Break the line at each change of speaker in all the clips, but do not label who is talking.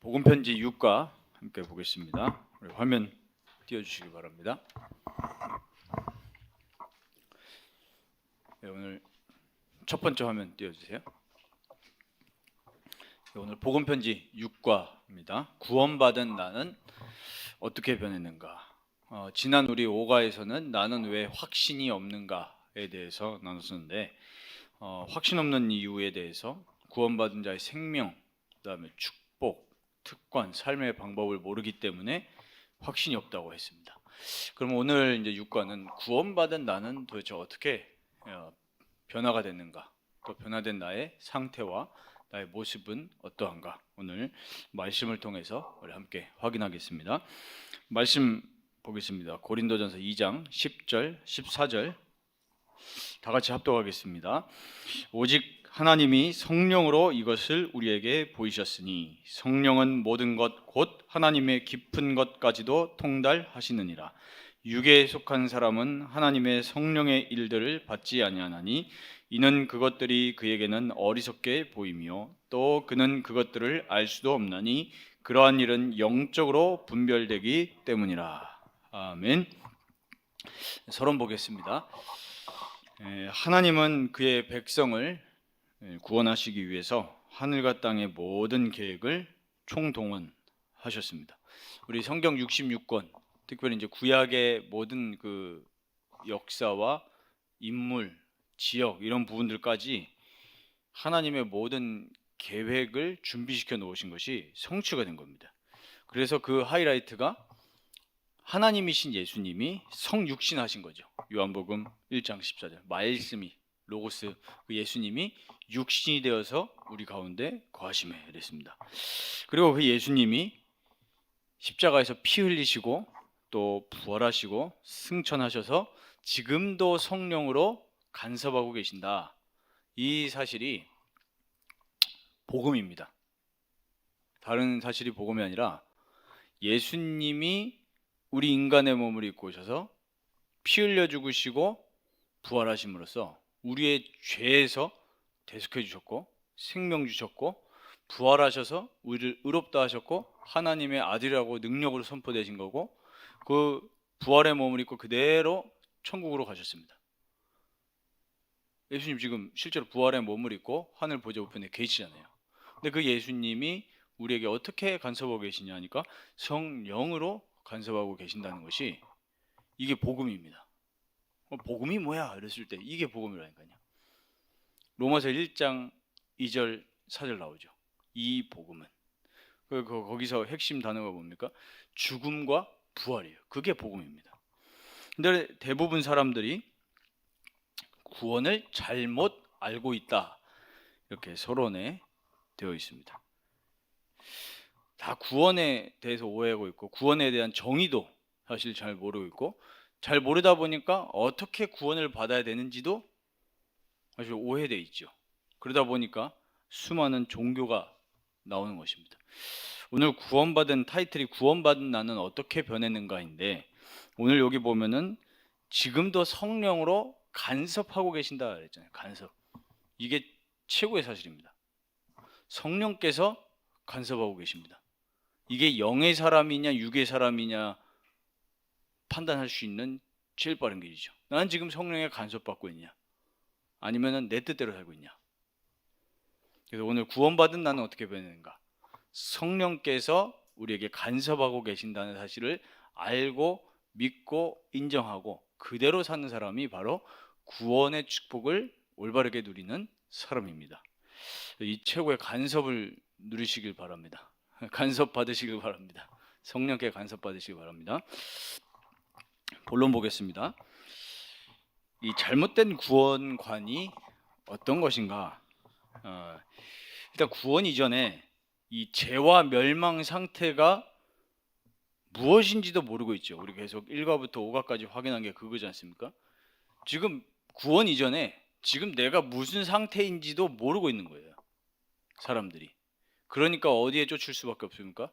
복음편지 6과 함께 보겠습니다. 우리 화면 띄워주시기 바랍니다. 네, 오늘 첫 번째 화면 띄워주세요. 네, 오늘 복음편지 6과입니다. 구원받은 나는 어떻게 변했는가? 지난 우리 5과에서는 나는 왜 확신이 없는가에 대해서 나눴었는데 확신 없는 이유에 대해서 구원받은 자의 생명, 그다음에 축복, 특권, 삶의 방법을 모르기 때문에 확신이 없다고 했습니다. 그럼 오늘 이제 6과는 구원받은 나는 도대체 어떻게 변화가 됐는가? 또 변화된 나의 상태와 나의 모습은 어떠한가? 오늘 말씀을 통해서 우리 함께 확인하겠습니다. 말씀 보겠습니다. 고린도전서 2장 10절, 14절 다 같이 합독하겠습니다. 오직 하나님이 성령으로 이것을 우리에게 보이셨으니 성령은 모든 것 곧 하나님의 깊은 것까지도 통달하시느니라. 육에 속한 사람은 하나님의 성령의 일들을 받지 아니하나니 이는 그것들이 그에게는 어리석게 보이며 또 그는 그것들을 알 수도 없나니 그러한 일은 영적으로 분별되기 때문이라. 아멘. 서론 보겠습니다. 하나님은 그의 백성을 구원하시기 위해서 하늘과 땅의 모든 계획을 총동원하셨습니다. 우리 성경 66권, 특별히 이제 구약의 모든 그 역사와 인물, 지역 이런 부분들까지 하나님의 모든 계획을 준비시켜 놓으신 것이 성취가 된 겁니다. 그래서 그 하이라이트가 하나님이신 예수님이 성육신하신 거죠. 요한복음 1장 14절 말씀이 로고스 그 예수님이 육신이 되어서 우리 가운데 거하심에 이랬습니다. 그리고 그 예수님이 십자가에서 피 흘리시고 또 부활하시고 승천하셔서 지금도 성령으로 간섭하고 계신다. 이 사실이 복음입니다. 다른 사실이 복음이 아니라 예수님이 우리 인간의 몸을 입고 오셔서 피 흘려 죽으시고 부활하심으로써 우리의 죄에서 대속해 주셨고 생명 주셨고 부활하셔서 우리를 의롭다 하셨고 하나님의 아들이라고 능력으로 선포되신 거고 그 부활의 몸을 입고 그대로 천국으로 가셨습니다. 예수님 지금 실제로 부활의 몸을 입고 하늘 보좌 우편에 계시잖아요. 근데 그 예수님이 우리에게 어떻게 간섭하고 계시냐 하니까 성령으로 간섭하고 계신다는 것이 이게 복음입니다. 복음이 뭐야? 이랬을 때 이게 복음이라니까요. 로마서 1장 2절 4절 나오죠. 이 복음은 거기서 핵심 단어가 뭡니까? 죽음과 부활이에요. 그게 복음입니다. 근데 대부분 사람들이 구원을 잘못 알고 있다. 이렇게 서론에 되어 있습니다. 다 구원에 대해서 오해하고 있고 구원에 대한 정의도 사실 잘 모르고 있고 잘 모르다 보니까 어떻게 구원을 받아야 되는지도 사실 오해되어 있죠. 그러다 보니까 수많은 종교가 나오는 것입니다. 오늘 구원받은 타이틀이 구원받은 나는 어떻게 변했는가인데 오늘 여기 보면은 지금도 성령으로 간섭하고 계신다 그랬잖아요. 간섭. 이게 최고의 사실입니다. 성령께서 간섭하고 계십니다. 이게 영의 사람이냐 육의 사람이냐 판단할 수 있는 제일 빠른 길이죠. 나는 지금 성령의 간섭받고 있냐 아니면 내 뜻대로 살고 있냐. 그래서 오늘 구원받은 나는 어떻게 변했는가. 성령께서 우리에게 간섭하고 계신다는 사실을 알고 믿고 인정하고 그대로 사는 사람이 바로 구원의 축복을 올바르게 누리는 사람입니다. 이 최고의 간섭을 누리시길 바랍니다. 간섭 받으시길 바랍니다. 성령께 간섭 받으시길 바랍니다. 본론 보겠습니다. 이 잘못된 구원관이 어떤 것인가? 일단 구원 이전에 이 죄와 멸망 상태가 무엇인지도 모르고 있죠. 우리 계속 1과부터 5과까지 확인한 게 그거지 않습니까? 지금 구원 이전에 지금 내가 무슨 상태인지도 모르고 있는 거예요. 사람들이. 그러니까 어디에 쫓을 수밖에 없습니까?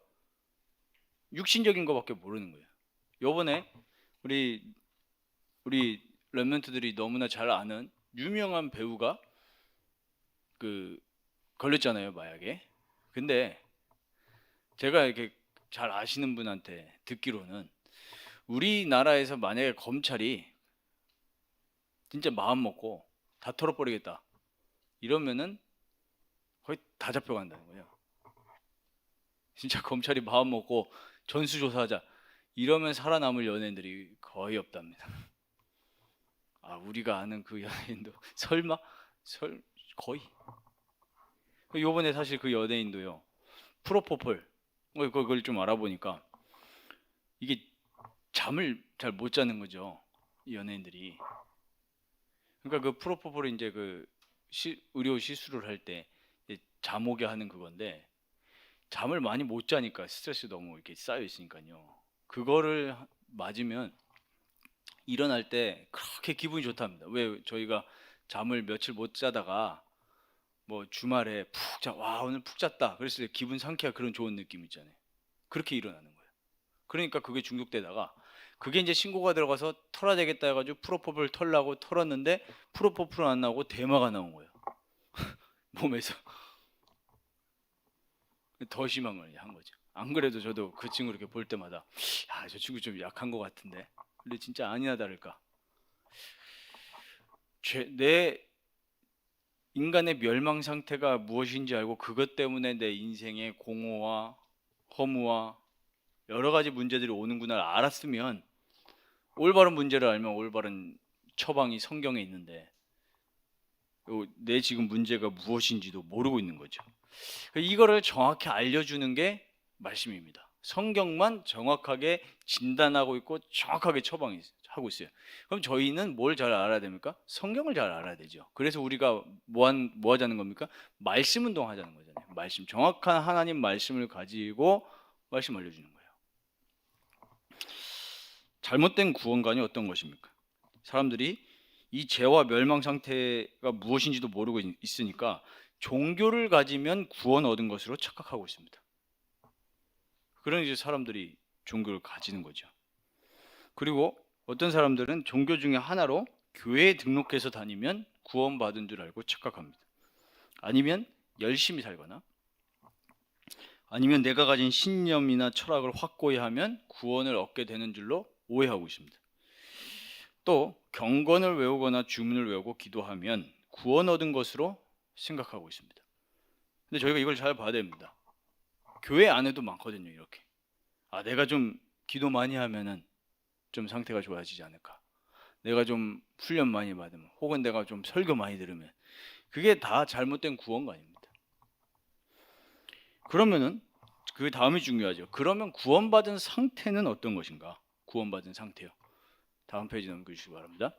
육신적인 것밖에 모르는 거예요. 요번에 우리 랩런트들이 너무나 잘 아는 유명한 배우가 걸렸잖아요, 마약에. 근데 제가 이렇게 잘 아시는 분한테 듣기로는 우리나라에서 만약에 검찰이 진짜 마음 먹고 다 털어버리겠다 이러면은 거의 다 잡혀간다는 거예요. 진짜 검찰이 마음 먹고 전수조사하자 이러면 살아남을 연예인들이 거의 없답니다. 아, 우리가 아는 그 연예인도 설마? 거의. 요번에 사실 그 연예인도요. 프로포폴 그걸 좀 알아보니까 이게 잠을 잘 못 자는 거죠. 이 연예인들이. 그러니까 그 프로포폴이 이제 그 의료 시술을 할 때 잠 오게 하는 그건데 잠을 많이 못 자니까 스트레스 너무 이렇게 쌓여 있으니까요. 그거를 맞으면 일어날 때 그렇게 기분이 좋답니다. 왜 저희가 잠을 며칠 못 자다가 뭐 주말에 푹 자, 와 오늘 푹 잤다. 그랬을 때 기분 상쾌한 그런 좋은 느낌 있잖아요. 그렇게 일어나는 거예요. 그러니까 그게 중독되다가 그게 이제 신고가 들어가서 털어야 되겠다 해가지고 프로포폴 털라고 털었는데 프로포폴은 안 나오고 대마가 나온 거예요. 몸에서 더 심한 걸 한 거죠. 안 그래도 저도 그 친구 이렇게 볼 때마다 야, 저 친구 좀 약한 것 같은데. 근데 진짜 아니나 다를까. 내 인간의 멸망 상태가 무엇인지 알고 그것 때문에 내 인생의 공허와 허무와 여러 가지 문제들이 오는구나 알았으면 올바른 문제를 알면 올바른 처방이 성경에 있는데 내 지금 문제가 무엇인지도 모르고 있는 거죠. 이거를 정확히 알려주는 게 말씀입니다. 성경만 정확하게 진단하고 있고 정확하게 처방하고 있어요. 그럼 저희는 뭘 잘 알아야 됩니까? 성경을 잘 알아야 되죠. 그래서 우리가 뭐 하자는 겁니까? 말씀 운동하자는 거잖아요. 말씀, 정확한 하나님 말씀을 가지고 말씀 알려주는 거예요. 잘못된 구원관이 어떤 것입니까? 사람들이 이 죄와 멸망 상태가 무엇인지도 모르고 있으니까 종교를 가지면 구원 얻은 것으로 착각하고 있습니다. 그런 이제 사람들이 종교를 가지는 거죠. 그리고 어떤 사람들은 종교 중에 하나로 교회에 등록해서 다니면 구원받은 줄 알고 착각합니다. 아니면 열심히 살거나 아니면 내가 가진 신념이나 철학을 확고히 하면 구원을 얻게 되는 줄로 오해하고 있습니다. 또 경건을 외우거나 주문을 외우고 기도하면 구원 얻은 것으로 생각하고 있습니다. 근데 저희가 이걸 잘 봐야 됩니다. 교회 안에도 많거든요. 이렇게 내가 좀 기도 많이 하면은 좀 상태가 좋아지지 않을까, 내가 좀 훈련 많이 받으면, 혹은 내가 좀 설교 많이 들으면, 그게 다 잘못된 구원관입니다. 그러면은 그 다음이 중요하죠. 그러면 구원받은 상태는 어떤 것인가? 구원받은 상태요. 다음 페이지 넘겨주시기 바랍니다.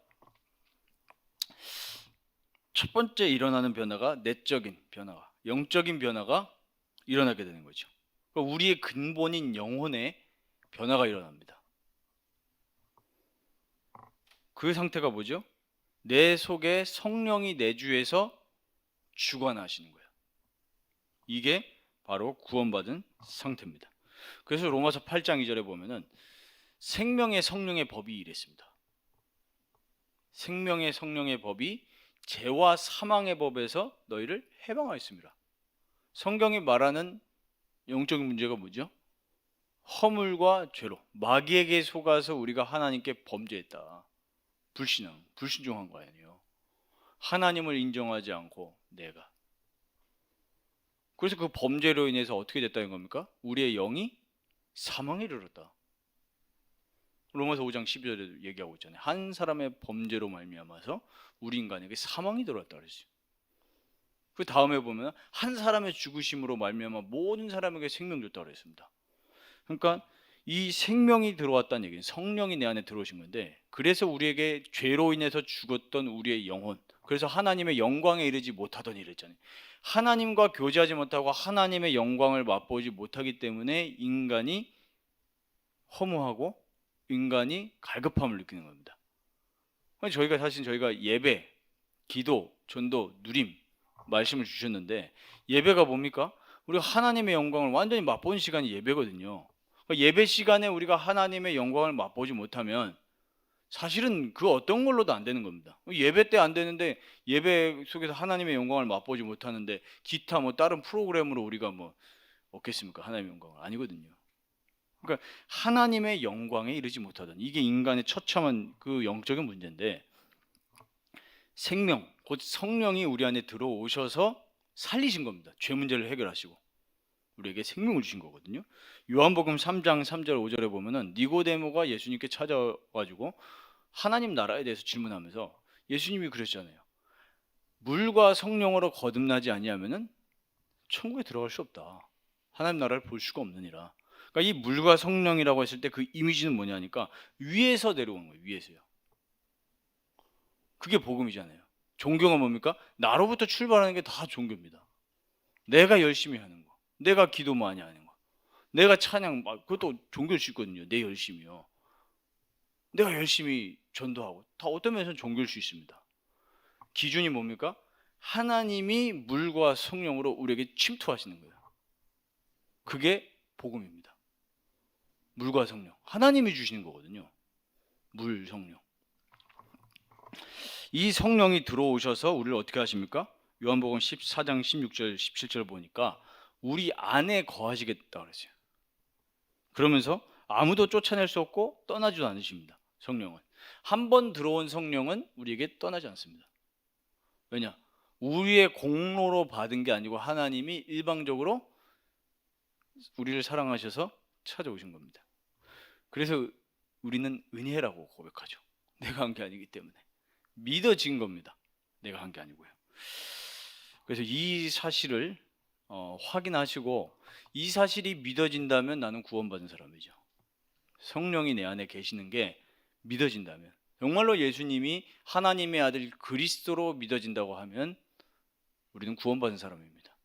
첫 번째 일어나는 변화가 내적인 변화가, 영적인 변화가 일어나게 되는 거죠. 그러니까 우리의 근본인 영혼의 변화가 일어납니다. 그 상태가 뭐죠? 내 속에 성령이 내주해서 주관하시는 거예요. 이게 바로 구원받은 상태입니다. 그래서 로마서 8장 2절에 보면은 생명의 성령의 법이 이랬습니다. 생명의 성령의 법이 죄와 사망의 법에서 너희를 해방하였습니다. 성경이 말하는 영적인 문제가 뭐죠? 허물과 죄로, 마귀에게 속아서 우리가 하나님께 범죄했다. 불신종한 거 아니에요. 하나님을 인정하지 않고 내가. 그래서 그 범죄로 인해서 어떻게 됐다는 겁니까? 우리의 영이 사망에 이르렀다. 로마서 5장 12절에 얘기하고 있잖아요. 한 사람의 범죄로 말미암아서 우리 인간에게 사망이 들어왔다 그랬어요. 그 다음에 보면 한 사람의 죽으심으로 말미암아 모든 사람에게 생명 줬다 그랬습니다. 그러니까 이 생명이 들어왔다는 얘기는 성령이 내 안에 들어오신 건데, 그래서 우리에게 죄로 인해서 죽었던 우리의 영혼, 그래서 하나님의 영광에 이르지 못하더니 이랬잖아요. 하나님과 교제하지 못하고 하나님의 영광을 맛보지 못하기 때문에 인간이 허무하고 인간이 갈급함을 느끼는 겁니다. 저희가 예배, 기도, 전도, 누림 말씀을 주셨는데, 예배가 뭡니까? 우리가 하나님의 영광을 완전히 맛보는 시간이 예배거든요. 예배 시간에 우리가 하나님의 영광을 맛보지 못하면 사실은 그 어떤 걸로도 안 되는 겁니다. 예배 때 안 되는데, 예배 속에서 하나님의 영광을 맛보지 못하는데 기타 뭐 다른 프로그램으로 우리가 뭐 얻겠습니까? 하나님의 영광을 아니거든요. 그러니까 하나님의 영광에 이르지 못하던, 이게 인간의 처참한 그 영적인 문제인데, 생명 곧 성령이 우리 안에 들어오셔서 살리신 겁니다. 죄 문제를 해결하시고 우리에게 생명을 주신 거거든요. 요한복음 3장 3절 5절에 보면은 니고데모가 예수님께 찾아와가지고 하나님 나라에 대해서 질문하면서 예수님이 그러셨잖아요. 물과 성령으로 거듭나지 아니하면은 천국에 들어갈 수 없다. 하나님 나라를 볼 수가 없느니라. 그러니까 이 물과 성령이라고 했을 때 그 이미지는 뭐냐니까 위에서 내려오는 거예요. 위에서요. 그게 복음이잖아요. 종교가 뭡니까? 나로부터 출발하는 게 다 종교입니다. 내가 열심히 하는 거, 내가 기도 많이 하는 거, 내가 찬양, 그것도 종교일 수 있거든요. 내 열심이요. 내가 열심히 전도하고, 다 어떤 면에서는 종교일 수 있습니다. 기준이 뭡니까? 하나님이 물과 성령으로 우리에게 침투하시는 거예요. 그게 복음입니다. 물과 성령, 하나님이 주시는 거거든요. 물, 성령. 이 성령이 들어오셔서 우리를 어떻게 하십니까? 요한복음 14장 16절 17절 보니까 우리 안에 거하시겠다 그랬어요. 그러면서 아무도 쫓아낼 수 없고 떠나지도 않으십니다. 성령은 한 번 들어온 성령은 우리에게 떠나지 않습니다. 왜냐? 우리의 공로로 받은 게 아니고 하나님이 일방적으로 우리를 사랑하셔서 찾아오신 겁니다. 그래서 우리는 은혜라고 고백하죠. 내가 한 게 아니기 때문에 믿어진 겁니다. 내가 한 게 아니고요. 그래서 이 사실을 확인하시고, 이 사실이 믿어진다면 나는 구원받은 사람이죠. 성령이 내 안에 계시는 게 믿어진다면, 정말로 예수님이 하나님의 아들 그리스도로 믿어진다고 하면 우리는 구원받은 사람입니다.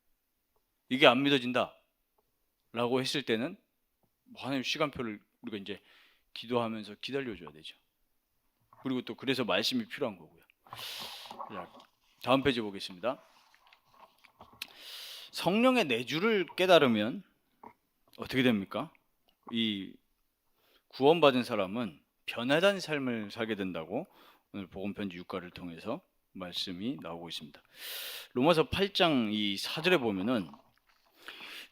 이게 안 믿어진다 라고 했을 때는 하나님 시간표를 우리가 이제 기도하면서 기다려줘야 되죠. 그리고 또 그래서 말씀이 필요한 거고요. 자, 다음 페이지 보겠습니다. 성령의 내주를 깨달으면 어떻게 됩니까? 이 구원받은 사람은 변화된 삶을 살게 된다고 오늘 복음편지 6가를 통해서 말씀이 나오고 있습니다. 로마서 8장 이 4절에 보면은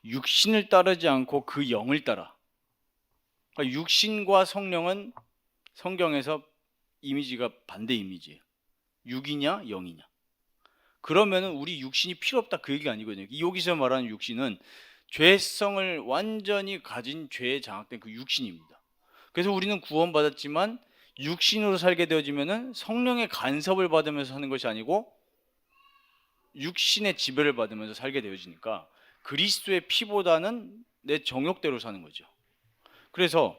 육신을 따르지 않고 그 영을 따라. 그러니까 육신과 성령은 성경에서 이미지가 반대 이미지예요. 육이냐 영이냐. 그러면은 우리 육신이 필요 없다 그 얘기가 아니거든요. 여기서 말하는 육신은 죄성을 완전히 가진 죄에 장악된 그 육신입니다. 그래서 우리는 구원받았지만 육신으로 살게 되어지면은 성령의 간섭을 받으면서 사는 것이 아니고 육신의 지배를 받으면서 살게 되어지니까 그리스도의 피보다는 내 정욕대로 사는 거죠. 그래서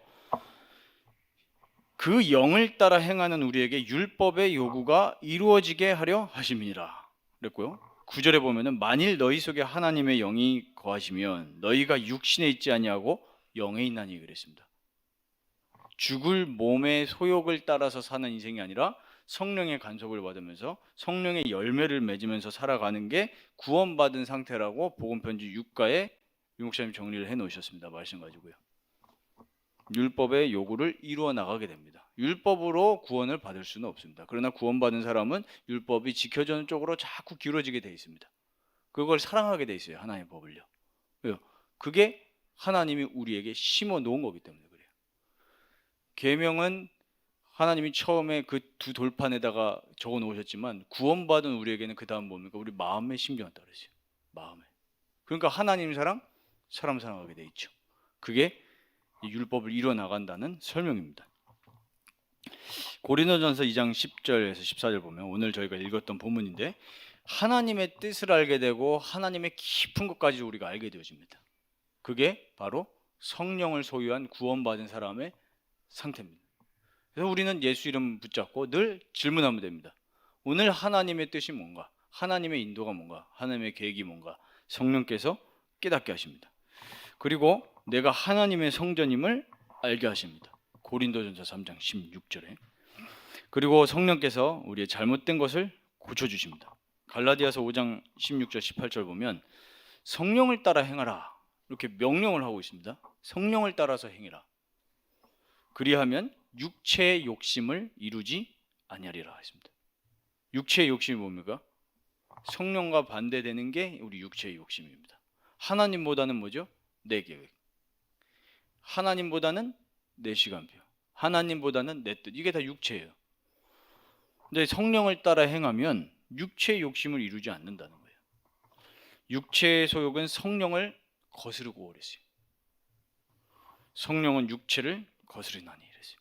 그 영을 따라 행하는 우리에게 율법의 요구가 이루어지게 하려 하심이니라 그랬고요. 9절에 보면은 만일 너희 속에 하나님의 영이 거하시면 너희가 육신에 있지 아니하고 영에 있나니 그랬습니다. 죽을 몸의 소욕을 따라서 사는 인생이 아니라 성령의 간섭을 받으면서 성령의 열매를 맺으면서 살아가는 게 구원받은 상태라고 복음편지 6가에 유목사님 정리를 해놓으셨습니다. 말씀 가지고요. 율법의 요구를 이루어 나가게 됩니다. 율법으로 구원을 받을 수는 없습니다. 그러나 구원받은 사람은 율법이 지켜주는 쪽으로 자꾸 기울어지게 돼 있습니다. 그걸 사랑하게 돼 있어요. 하나님의 법을요. 왜요? 그게 하나님이 우리에게 심어 놓은 거기 때문에 그래요. 계명은 하나님이 처음에 그 두 돌판에다가 적어 놓으셨지만 구원받은 우리에게는 그 다음 뭡니까? 우리 마음에 심겨놨다 그랬어요. 마음에. 그러니까 하나님 사랑, 사람 사랑하게 돼 있죠. 그게 율법을 이루어 나간다는 설명입니다. 고린도전서 2장 10절에서 14절 보면 오늘 저희가 읽었던 본문인데 하나님의 뜻을 알게 되고 하나님의 깊은 것까지 우리가 알게 되어집니다. 그게 바로 성령을 소유한 구원받은 사람의 상태입니다. 그래서 우리는 예수 이름 붙잡고 늘 질문하면 됩니다. 오늘 하나님의 뜻이 뭔가? 하나님의 인도가 뭔가? 하나님의 계획이 뭔가? 성령께서 깨닫게 하십니다. 그리고 내가 하나님의 성전임을 알게 하십니다. 고린도전서 3장 16절에. 그리고 성령께서 우리의 잘못된 것을 고쳐주십니다. 갈라디아서 5장 16절 18절 보면 성령을 따라 행하라 이렇게 명령을 하고 있습니다. 성령을 따라서 행해라. 그리하면 육체의 욕심을 이루지 아니하리라 했습니다. 육체의 욕심이 뭡니까? 성령과 반대되는 게 우리 육체의 욕심입니다. 하나님보다는 뭐죠? 내 계획. 하나님보다는 내 시간표. 하나님보다는 내 뜻. 이게 다 육체예요. 근데 성령을 따라 행하면 육체의 욕심을 이루지 않는다는 거예요. 육체의 소욕은 성령을 거스르고 그랬어요. 성령은 육체를 거스르나니 이랬어요.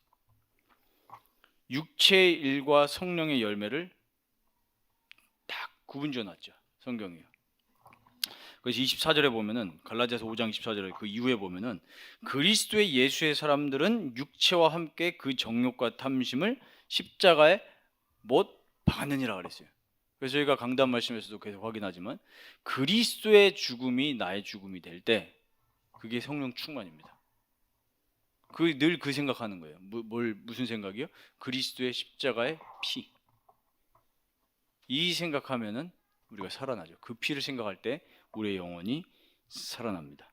육체의 일과 성령의 열매를 딱 구분지어 놨죠. 성경이요. 그래서 24절에 보면은 갈라디아서 5장 24절에 그 이후에 보면은 그리스도의 예수의 사람들은 육체와 함께 그 정욕과 탐심을 십자가에 못 박느니라 그랬어요. 그래서 저희가 강단 말씀에서도 계속 확인하지만 그리스도의 죽음이 나의 죽음이 될 때 그게 성령 충만입니다. 늘 그 생각하는 거예요. 무슨 생각이요? 그리스도의 십자가의 피. 이 생각하면은 우리가 살아나죠. 그 피를 생각할 때 우리의 영혼이 살아납니다.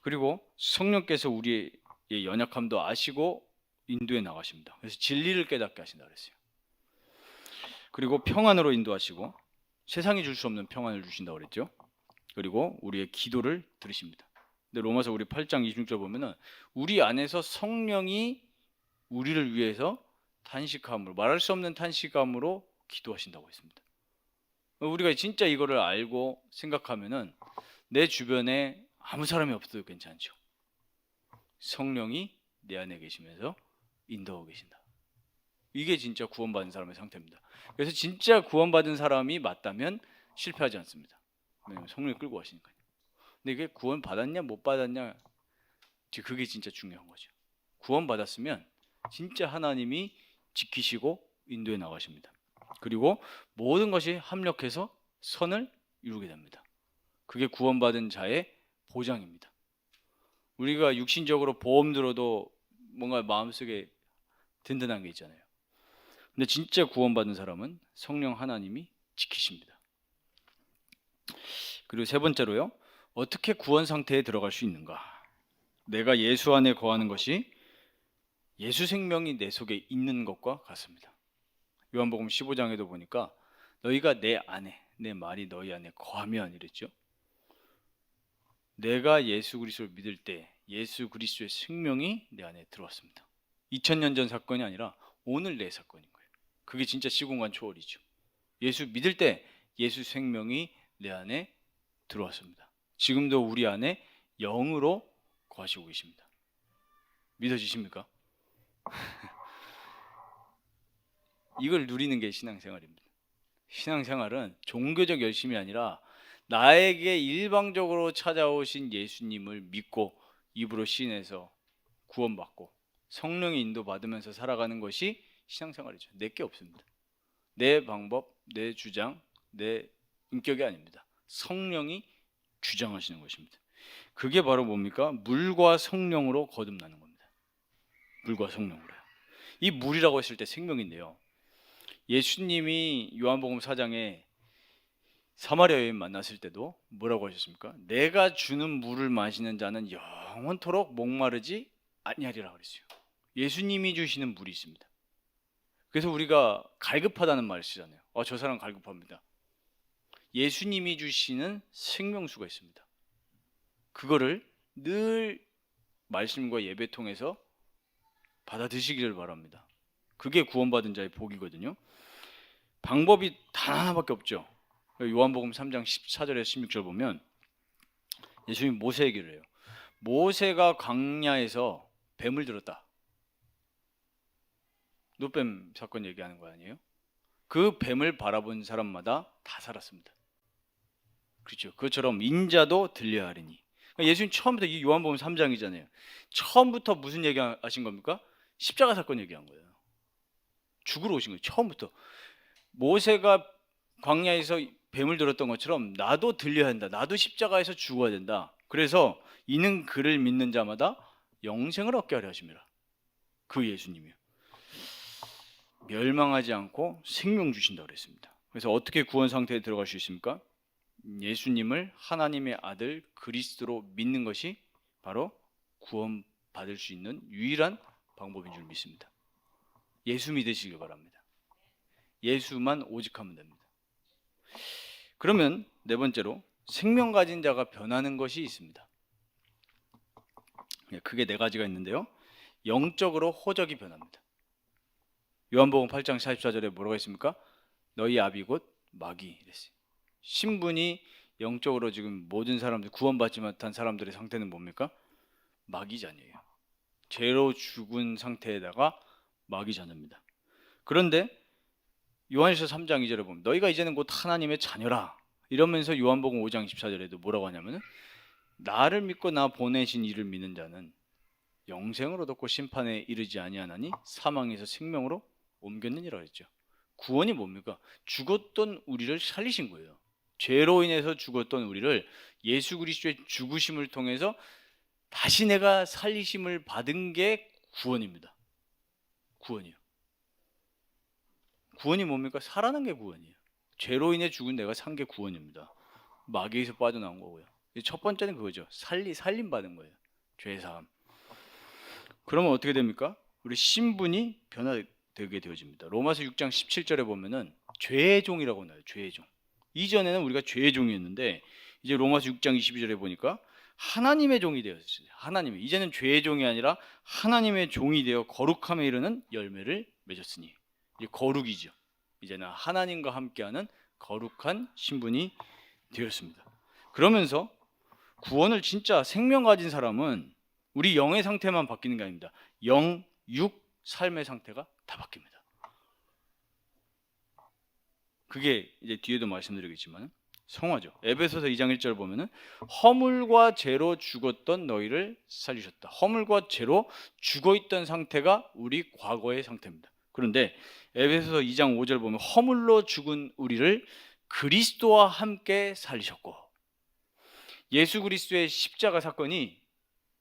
그리고 성령께서 우리의 연약함도 아시고 인도해 나가십니다. 그래서 진리를 깨닫게 하신다 그랬어요. 그리고 평안으로 인도하시고 세상이 줄 수 없는 평안을 주신다고 그랬죠. 그리고 우리의 기도를 들으십니다. 근데 로마서 우리 8장 26절 보면은 우리 안에서 성령이 우리를 위해서 탄식함으로 말할 수 없는 탄식함으로 기도하신다고 했습니다. 우리가 진짜 이거를 알고 생각하면은 내 주변에 아무 사람이 없어도 괜찮죠. 성령이 내 안에 계시면서 인도하고 계신다. 이게 진짜 구원받은 사람의 상태입니다. 그래서 진짜 구원받은 사람이 맞다면 실패하지 않습니다. 왜냐하면 성령이 끌고 가시니까요. 근데 이게 구원받았냐 못 받았냐 그게 진짜 중요한 거죠. 구원받았으면 진짜 하나님이 지키시고 인도해 나가십니다. 그리고 모든 것이 합력해서 선을 이루게 됩니다. 그게 구원받은 자의 보장입니다. 우리가 육신적으로 보험 들어도 뭔가 마음속에 든든한 게 있잖아요. 근데 진짜 구원받은 사람은 성령 하나님이 지키십니다. 그리고 세 번째로요. 어떻게 구원 상태에 들어갈 수 있는가? 내가 예수 안에 거하는 것이 예수 생명이 내 속에 있는 것과 같습니다. 요한복음 15장에도 보니까 너희가 내 안에 내 말이 너희 안에 거하면 이랬죠. 내가 예수 그리스도를 믿을 때 예수 그리스도의 생명이 내 안에 들어왔습니다. 2000년 전 사건이 아니라 오늘 내 사건인 거예요. 그게 진짜 시공간 초월이죠. 예수 믿을 때 예수 생명이 내 안에 들어왔습니다. 지금도 우리 안에 영으로 거하시고 계십니다. 믿어지십니까? 이걸 누리는 게 신앙생활입니다. 신앙생활은 종교적 열심이 아니라 나에게 일방적으로 찾아오신 예수님을 믿고 입으로 시인해서 구원받고 성령의 인도받으면서 살아가는 것이 신앙생활이죠. 내게 없습니다. 내 방법, 내 주장, 내 인격이 아닙니다. 성령이 주장하시는 것입니다. 그게 바로 뭡니까? 물과 성령으로 거듭나는 겁니다. 물과 성령으로요. 이 물이라고 했을 때 생명인데요. 예수님이 요한복음 4장에 사마리아 여인 만났을 때도 뭐라고 하셨습니까? 내가 주는 물을 마시는 자는 영원토록 목마르지 아니하리라 그랬어요. 예수님이 주시는 물이 있습니다. 그래서 우리가 갈급하다는 말을 쓰잖아요. 저 사람 갈급합니다. 예수님이 주시는 생명수가 있습니다. 그거를 늘 말씀과 예배 통해서 받아 드시기를 바랍니다. 그게 구원받은 자의 복이거든요. 방법이 단 하나밖에 없죠. 요한복음 3장 14절에서 16절 보면 예수님이 모세 얘기를 해요. 모세가 광야에서 뱀을 들었다. 노뱀 사건 얘기하는 거 아니에요? 그 뱀을 바라본 사람마다 다 살았습니다. 그렇죠. 그것처럼 인자도 들려야 하리니. 예수님 처음부터 이 요한복음 3장이잖아요. 처음부터 무슨 얘기 하신 겁니까? 십자가 사건 얘기한 거예요. 죽으러 오신 거예요. 처음부터. 모세가 광야에서 뱀을 들었던 것처럼 나도 들려야 한다. 나도 십자가에서 죽어야 된다. 그래서 이는 그를 믿는 자마다 영생을 얻게 하려 하심이라. 그 예수님이요. 멸망하지 않고 생명 주신다고 그랬습니다. 그래서 어떻게 구원 상태에 들어갈 수 있습니까? 예수님을 하나님의 아들 그리스도로 믿는 것이 바로 구원 받을 수 있는 유일한 방법인 줄 믿습니다. 예수 믿으시길 바랍니다. 예수만 오직하면 됩니다. 그러면 네 번째로 생명 가진 자가 변하는 것이 있습니다. 크게 네 가지가 있는데요. 영적으로 호적이 변합니다. 요한복음 8장 44절에 뭐라고 했습니까? 너희 아비 곧 마귀 이랬어요. 신분이 영적으로 지금 모든 사람들, 구원받지 못한 사람들의 상태는 뭡니까? 마귀 자녀예요. 죄로 죽은 상태에다가 마귀 자녀입니다. 그런데 요한일서 3장 2절에 보면 너희가 이제는 곧 하나님의 자녀라 이러면서 요한복음 5장 14절에도 뭐라고 하냐면은 나를 믿고 나 보내신 이를 믿는 자는 영생을 얻었고 심판에 이르지 아니하나니 사망에서 생명으로 옮겼느니라 그랬죠. 구원이 뭡니까? 죽었던 우리를 살리신 거예요. 죄로 인해서 죽었던 우리를 예수 그리스도의 죽으심을 통해서 다시 내가 살리심을 받은 게 구원입니다. 구원이요. 구원이 뭡니까? 살아난 게 구원이에요. 죄로 인해 죽은 내가 산 게 구원입니다. 마귀에서 빠져나온 거고요. 첫 번째는 그거죠. 살림 받은 거예요. 죄 사함. 그러면 어떻게 됩니까? 우리 신분이 변화되게 되어집니다. 로마서 6장 17절에 보면은 죄의 종이라고 나와요. 죄의 종. 이전에는 우리가 죄의 종이었는데 이제 로마서 6장 22절에 보니까 하나님의 종이 되었어요. 하나님의. 이제는 죄의 종이 아니라 하나님의 종이 되어 거룩함에 이르는 열매를 맺었으니 이제 거룩이죠. 이제는 하나님과 함께하는 거룩한 신분이 되었습니다. 그러면서 구원을 진짜 생명 가진 사람은 우리 영의 상태만 바뀌는 게 아닙니다. 영, 육, 삶의 상태가 다 바뀝니다. 그게 이제 뒤에도 말씀드리겠지만 성화죠. 에베소서 2장 1절 보면은 허물과 죄로 죽었던 너희를 살리셨다. 허물과 죄로 죽어 있던 상태가 우리 과거의 상태입니다. 그런데 에베소서 2장 5절 보면 허물로 죽은 우리를 그리스도와 함께 살리셨고 예수 그리스도의 십자가 사건이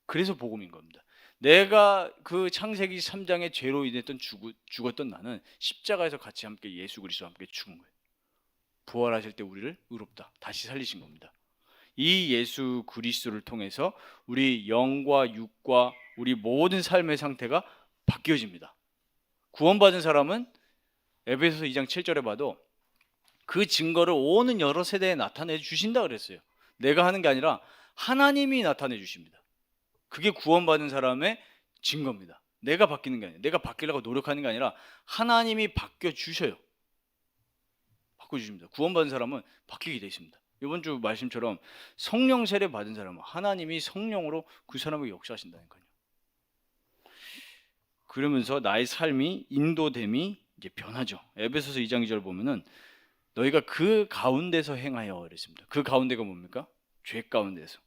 그래서 복음인 겁니다. 내가 그 창세기 3장의 죄로 인했던 죽었던 나는 십자가에서 같이 함께 예수 그리스도와 함께 죽은 거예요. 부활하실 때 우리를 의롭다 다시 살리신 겁니다. 이 예수 그리스도를 통해서 우리 영과 육과 우리 모든 삶의 상태가 바뀌어집니다. 구원받은 사람은 에베소서 2장 7절에 봐도 그 증거를 오는 여러 세대에 나타내 주신다 그랬어요. 내가 하는 게 아니라 하나님이 나타내 주십니다. 그게 구원받은 사람의 증거입니다. 내가 바뀌는 게 아니라 내가 바뀌려고 노력하는 게 아니라 하나님이 바뀌어 주셔요. 바꿔 주십니다. 구원받은 사람은 바뀌게 되어 있습니다. 이번 주 말씀처럼 성령 세례 받은 사람은 하나님이 성령으로 그 사람에게 역사하신다니까요. 그러면서 나의 삶이 인도됨이 이제 변하죠. 에베소서 2장 2절 보면은 너희가 그 가운데서 행하여 그랬습니다. 그 가운데가 뭡니까? 죄 가운데서.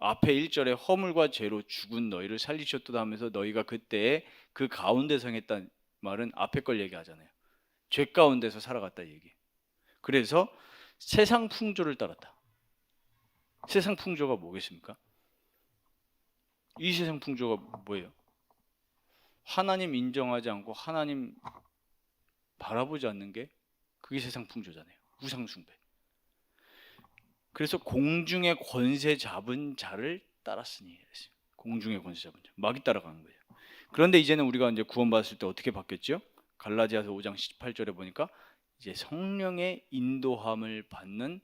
앞에 1절에 허물과 죄로 죽은 너희를 살리셨다 하면서 너희가 그때 그 가운데서 행했다는 말은 앞에 걸 얘기하잖아요. 죄 가운데서 살아갔다 얘기. 그래서 세상 풍조를 따랐다. 세상 풍조가 뭐겠습니까? 이 세상 풍조가 뭐예요? 하나님 인정하지 않고 하나님 바라보지 않는 게 그게 세상 풍조잖아요. 우상 숭배. 그래서 공중의 권세 잡은 자를 따랐으니 공중의 권세 잡은 자 마귀 따라가는 거예요. 그런데 이제는 우리가 이제 구원받았을 때 어떻게 바뀌었죠? 갈라디아서 5장 18절에 보니까 이제 성령의 인도함을 받는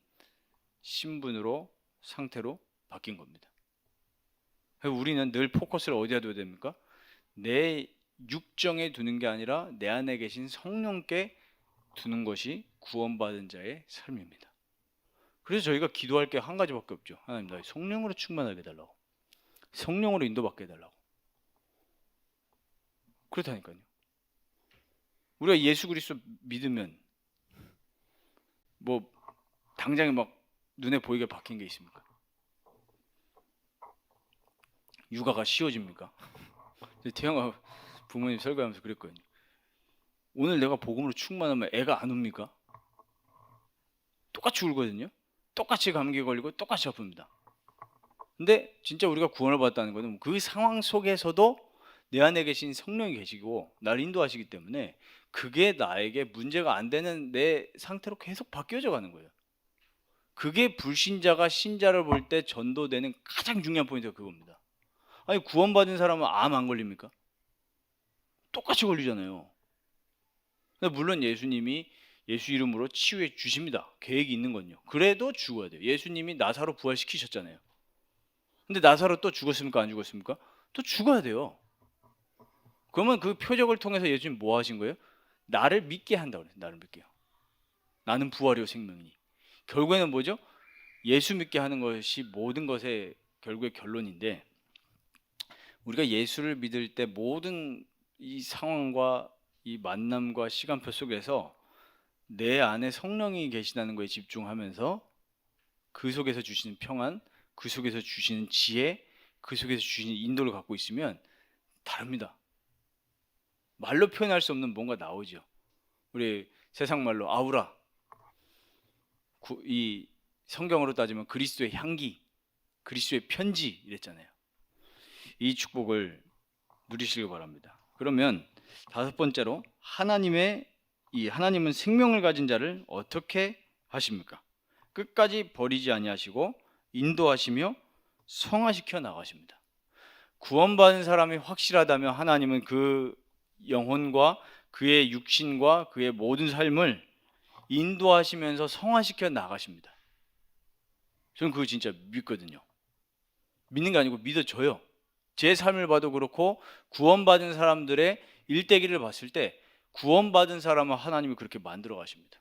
신분으로 상태로 바뀐 겁니다. 우리는 늘 포커스를 어디에 둬야 됩니까? 내 육정에 두는 게 아니라 내 안에 계신 성령께 두는 것이 구원받은 자의 삶입니다. 그래서 저희가 기도할 게 한 가지밖에 없죠. 하나님 나의 성령으로 충만하게 해달라고. 성령으로 인도받게 해달라고. 그렇다니까요. 우리가 예수 그리스도 믿으면 뭐 당장에 막 눈에 보이게 바뀐 게 있습니까? 육아가 쉬워집니까? 태영아 부모님 설교하면서 그랬거든요. 오늘 내가 복음으로 충만하면 애가 안 웁니까? 똑같이 울거든요. 똑같이 감기 걸리고 똑같이 아픕니다. 근데 진짜 우리가 구원을 받았다는 것은 그 상황 속에서도 내 안에 계신 성령이 계시고 나를 인도하시기 때문에 그게 나에게 문제가 안 되는 내 상태로 계속 바뀌어져 가는 거예요. 그게 불신자가 신자를 볼 때 전도되는 가장 중요한 포인트가 그겁니다. 아니 구원받은 사람은 암 안 걸립니까? 똑같이 걸리잖아요. 근데 물론 예수님이 예수 이름으로 치유해 주십니다. 계획이 있는 건요. 그래도 죽어야 돼요. 예수님이 나사로 부활시키셨잖아요. 근데 나사로 또 죽었습니까? 안 죽었습니까? 또 죽어야 돼요. 그러면 그 표적을 통해서 예수님 뭐 하신 거예요? 나를 믿게 한다고 그래요. 나를 믿게요. 나는 부활이요 생명이니. 결국에는 뭐죠? 예수 믿게 하는 것이 모든 것의 결국의 결론인데, 우리가 예수를 믿을 때 모든 이 상황과 이 만남과 시간표 속에서 내 안에 성령이 계시다는 거에 집중하면서 그 속에서 주시는 평안, 그 속에서 주시는 지혜, 그 속에서 주시는 인도를 갖고 있으면 다릅니다. 말로 표현할 수 없는 뭔가 나오죠. 우리 세상 말로 아우라, 이 성경으로 따지면 그리스도의 향기, 그리스도의 편지 이랬잖아요. 이 축복을 누리시길 바랍니다. 그러면 다섯 번째로 하나님은 생명을 가진 자를 어떻게 하십니까? 끝까지 버리지 아니하시고 인도하시며 성화시켜 나가십니다. 구원받은 사람이 확실하다면 하나님은 그 영혼과 그의 육신과 그의 모든 삶을 인도하시면서 성화시켜 나가십니다. 저는 그거 진짜 믿거든요. 믿는 게 아니고 믿어져요. 제 삶을 봐도 그렇고 구원받은 사람들의 일대기를 봤을 때 구원받은 사람은 하나님이 그렇게 만들어 가십니다.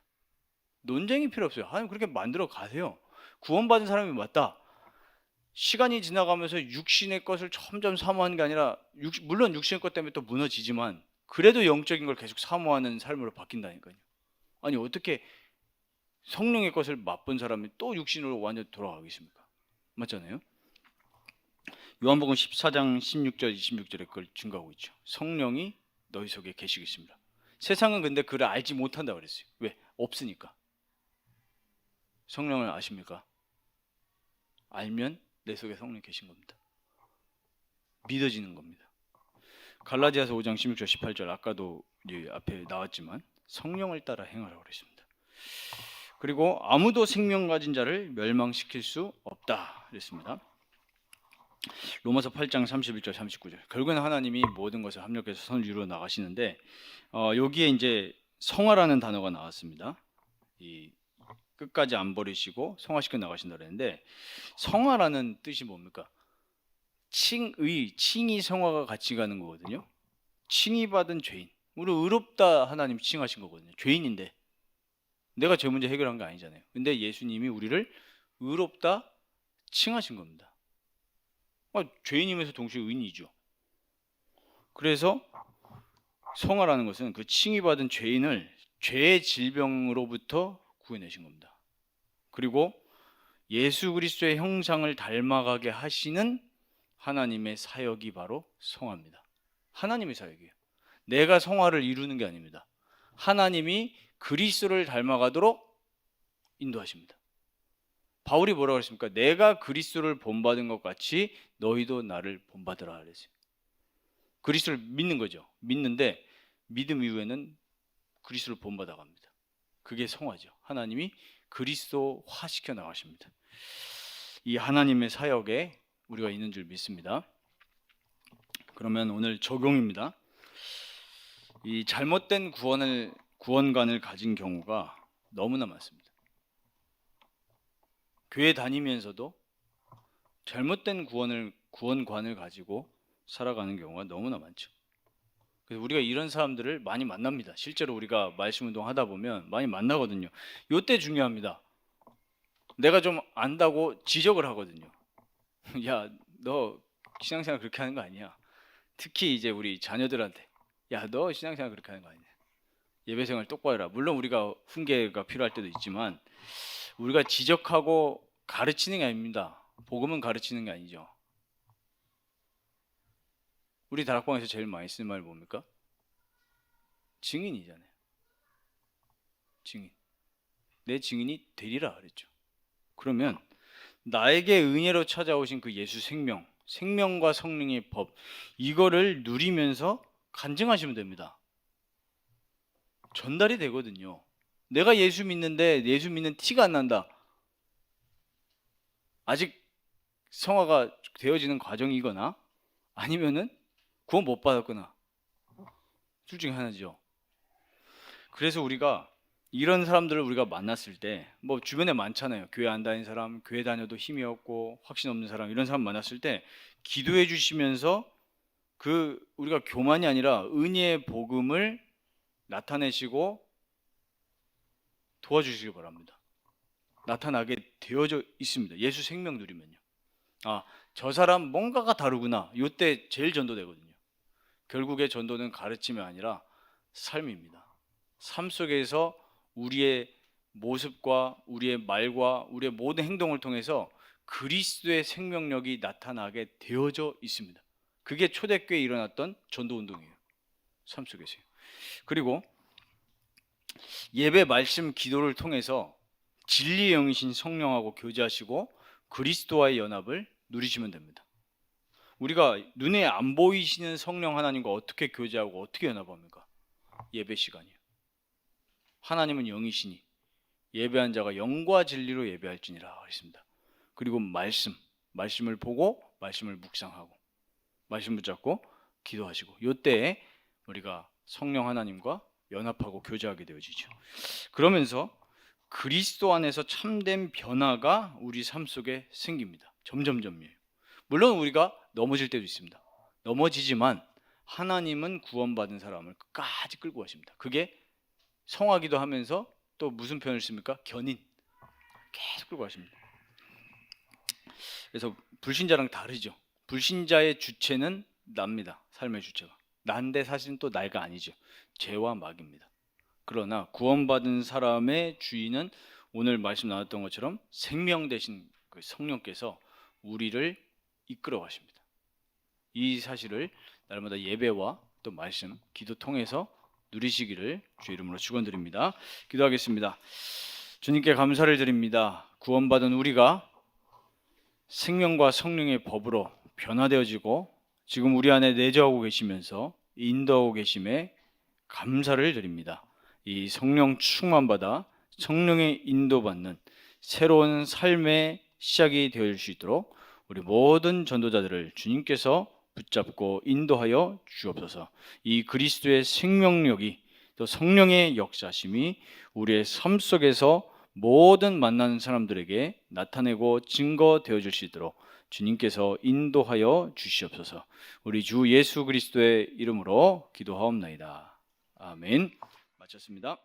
논쟁이 필요 없어요. 하나님 그렇게 만들어 가세요. 구원받은 사람이 맞다. 시간이 지나가면서 육신의 것을 점점 사모하는 게 아니라 물론 육신의 것 때문에 또 무너지지만 그래도 영적인 걸 계속 사모하는 삶으로 바뀐다니까요. 아니 어떻게 성령의 것을 맛본 사람이 또 육신으로 완전 돌아가겠습니까? 맞잖아요. 요한복음 14장 16절 26절에 그걸 증거하고 있죠. 성령이 너희 속에 계시겠습니다. 세상은 근데 그를 알지 못한다고 그랬어요. 왜? 없으니까. 성령을 아십니까? 알면 내 속에 성령이 계신 겁니다. 믿어지는 겁니다. 갈라디아서 5장 16절 18절 아까도 앞에 나왔지만 성령을 따라 행하라고 그랬습니다. 그리고 아무도 생명 가진 자를 멸망시킬 수 없다 그랬습니다. 로마서 8장 31절 39절. 결국에는 하나님이 모든 것을 합력해서 선을 이루어 나가시는데 여기에 이제 성화라는 단어가 나왔습니다. 이 끝까지 안 버리시고 성화시켜 나가신다 그랬는데 성화라는 뜻이 뭡니까? 칭이 성화가 같이 가는 거거든요. 칭이 받은 죄인. 우리 의롭다 하나님 칭하신 거거든요. 죄인인데 내가 제 문제 해결한 게 아니잖아요. 근데 예수님이 우리를 의롭다 칭하신 겁니다. 죄인이면서 동시에 의인이죠. 그래서 성화라는 것은 그 칭의 받은 죄인을 죄의 질병으로부터 구해내신 겁니다. 그리고 예수 그리스도의 형상을 닮아가게 하시는 하나님의 사역이 바로 성화입니다. 하나님의 사역이에요. 내가 성화를 이루는 게 아닙니다. 하나님이 그리스도를 닮아가도록 인도하십니다. 바울이 뭐라고 했습니까? 내가 그리스도를 본받은 것 같이 너희도 나를 본받으라 그랬어요. 그리스도를 믿는 거죠. 믿는데 믿음 이후에는 그리스도를 본받아 갑니다. 그게 성화죠. 하나님이 그리스도화 시켜 나가십니다. 이 하나님의 사역에 우리가 있는 줄 믿습니다. 그러면 오늘 적용입니다. 이 잘못된 구원관을 가진 경우가 너무나 많습니다. 교회 다니면서도 잘못된 구원관을 가지고 살아가는 경우가 너무나 많죠. 그래서 우리가 이런 사람들을 많이 만납니다. 실제로 우리가 말씀 운동 하다 보면 많이 만나거든요. 요때 중요합니다. 내가 좀 안다고 지적을 하거든요. 야, 너 신앙생활 그렇게 하는 거 아니야. 특히 이제 우리 자녀들한테 야, 너 신앙생활 그렇게 하는 거 아니야. 예배생활 똑바로 해라. 물론 우리가 훈계가 필요할 때도 있지만 우리가 지적하고 가르치는 게 아닙니다. 복음은 가르치는 게 아니죠. 우리 다락방에서 제일 많이 쓰는 말 뭡니까? 증인이잖아요. 증인. 내 증인이 되리라 그랬죠. 그러면 나에게 은혜로 찾아오신 그 예수 생명과 성령의 법, 이거를 누리면서 간증하시면 됩니다. 전달이 되거든요. 내가 예수 믿는데 예수 믿는 티가 안 난다. 아직 성화가 되어지는 과정이거나 아니면은 구원 못 받았거나 둘 중에 하나죠. 그래서 우리가 이런 사람들을 우리가 만났을 때 뭐 주변에 많잖아요. 교회 안 다니는 사람, 교회 다녀도 힘이 없고 확신 없는 사람, 이런 사람 만났을 때 기도해 주시면서 우리가 교만이 아니라 은혜의 복음을 나타내시고 도와주시기 바랍니다. 나타나게 되어져 있습니다. 예수 생명 누리면요. 저 사람 뭔가가 다르구나. 이때 제일 전도되거든요. 결국에 전도는 가르침이 아니라 삶입니다. 삶 속에서 우리의 모습과 우리의 말과 우리의 모든 행동을 통해서 그리스도의 생명력이 나타나게 되어져 있습니다. 그게 초대교회에 일어났던 전도운동이에요. 삶 속에서요. 그리고 예배, 말씀, 기도를 통해서 진리의 영이신 성령하고 교제하시고 그리스도와의 연합을 누리시면 됩니다. 우리가 눈에 안 보이시는 성령 하나님과 어떻게 교제하고 어떻게 연합합니까? 예배 시간이요. 하나님은 영이시니 예배한 자가 영과 진리로 예배할지니라 했습니다. 그리고 말씀을 보고 말씀을 묵상하고 말씀 붙잡고 기도하시고 이때에 우리가 성령 하나님과 연합하고 교제하게 되어지죠. 그러면서 그리스도 안에서 참된 변화가 우리 삶 속에 생깁니다. 점점점이에요. 물론 우리가 넘어질 때도 있습니다. 넘어지지만 하나님은 구원받은 사람을 끝까지 끌고 가십니다. 그게 성화기도 하면서 또 무슨 표현을 씁니까? 견인. 계속 끌고 가십니다. 그래서 불신자랑 다르죠. 불신자의 주체는 납니다. 삶의 주체가. 난데 사실은 또 나가 아니죠. 죄와 마귀입니다. 그러나 구원받은 사람의 주인은 오늘 말씀 나눴던 것처럼 생명 되신 그 성령께서 우리를 이끌어 가십니다. 이 사실을 날마다 예배와 또 말씀, 기도 통해서 누리시기를 주의 이름으로 축원드립니다. 기도하겠습니다. 주님께 감사를 드립니다. 구원받은 우리가 생명과 성령의 법으로 변화되어지고 지금 우리 안에 내주하고 계시면서 인도하고 계심에 감사를 드립니다. 이 성령 충만받아 성령의 인도받는 새로운 삶의 시작이 되어질 수 있도록 우리 모든 전도자들을 주님께서 붙잡고 인도하여 주옵소서. 이 그리스도의 생명력이 또 성령의 역사심이 우리의 삶 속에서 모든 만나는 사람들에게 나타내고 증거되어질 수 있도록 주님께서 인도하여 주시옵소서. 우리 주 예수 그리스도의 이름으로 기도하옵나이다. 아멘. 마쳤습니다.